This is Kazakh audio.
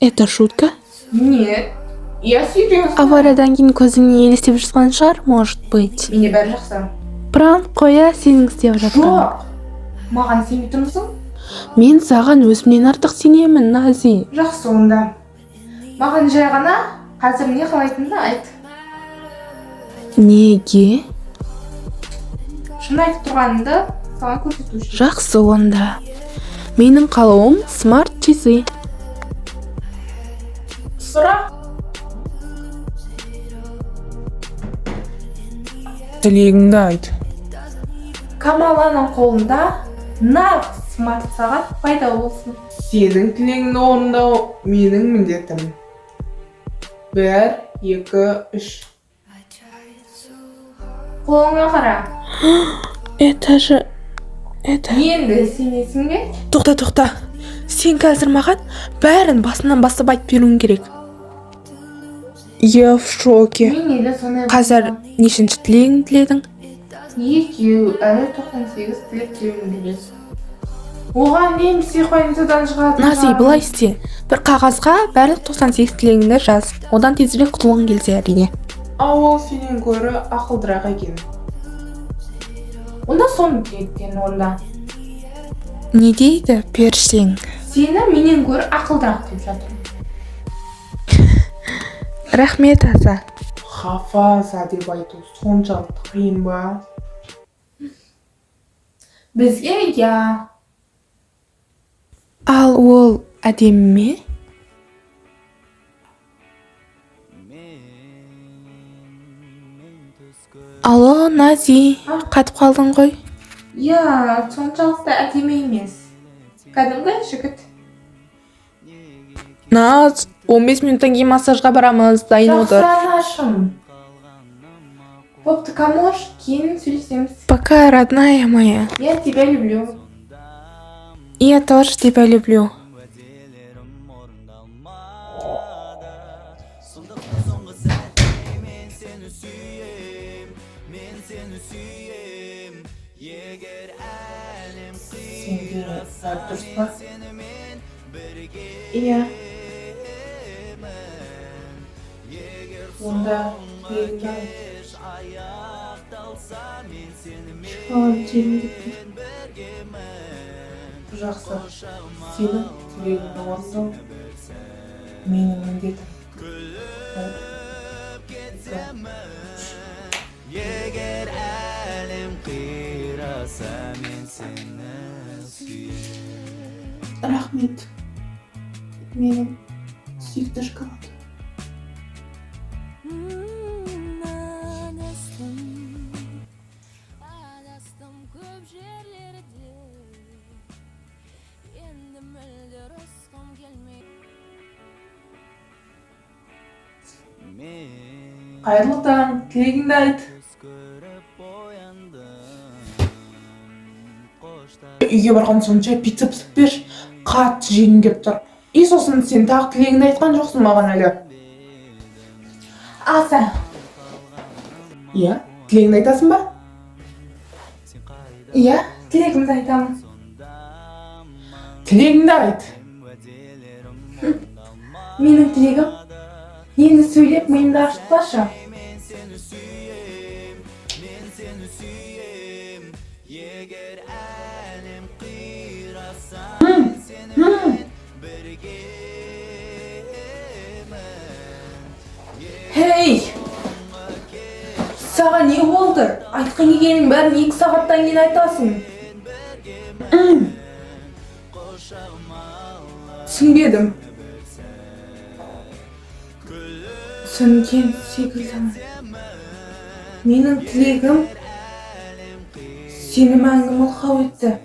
Это шутка? Нет, я серьезно. Авариядан кейін көзіңе елестеп жатқан шығар, может быть. Менде бәрі жақсы. Пранк қоя сенің істеп жатқан. Жоқ. Маған сенбей тұрмысың? Мен саған өзімнен артық сенемін, Нази. Жақсы онда. Маған жай ғана қазір не қалайтыныңды айт. Неге? Шын айтып тұрғанымды саған көрсету үшін. Жақсы онда. Менің қалауым смарт часы. Сұрақ. Тілегіңді айт. Камаланың қолында нағыз смарт сағат пайда болсын. Сенің тілегіңді орындау менің міндетім. 1, 2, 3. Қолыңа қара. Это же... Енді сенесің бе? Тоқта. Сен қазір маған бәрін басынан бастап айтып беруің керек. Я в шоке. Мен елі сонай. Қазір нешінші тілегің тіледің? Екеу, әлі 98 тілек тілегім келеді. Оған дейін психбольницадан шығатын. Нази, былай істе. Бір қағазға барлық 98 тілегіңді жаз. Одан тезірек құтылғың келсе әрине. Ол сенен гөрі ақылдырақ екен. Онда соны тілектен орында. Не дейді періштең? Сені менен гөрі ақылдырақ деп жатырмын. Рахмет, Аза. Хафаза деп айту соншалықты қиын ба? Бізге я. Ал ол әдемі ме? Алло, Нази, қатып қалдың ғой? Я, соншалықты әдемі емес. Кәдімгі жігіт. Наз, 15 минуттан кейін массажға барамыз, дайын отыр. Жақсы анашым. Бопты, камош, кейін сөйлесеміз. Пока, родная моя. Я тебя люблю. Я тоже тебя люблю. Сенде дұрыс па? Иә. Онда тілегіңді айт. Шпалам тереңдеп тұр. Жақсы. Сенің тілегіңді орындау менің міндетім. Егер әлем қираса мен сені сүйемін. Рахмет. Менің сүйікті шоколад. Адастым көп жерлерде, енді мүлде ұрысқым келмей. Қайырлы таң, тілегіңді айт. Үйге барған сонша пицца пісіп берші. Қатты жегім келіп тұр. И сосын сен тағы тілегіңді айтқан жоқсың маған әлі. Аса. Иә, тілегіңді айтасың ба? Иә, тілегімді айтамын. Тілегіңді айт. Менің тілегім. Енді сөйлеп миымды ашытпашы. Хей! Саған не болды? Айтқан келгенің бәрін 2 сағаттан кейін айтасың. Түсінбедім. Түсінген секілдімін. Менің тілегім сені мәңгі мылқау етті.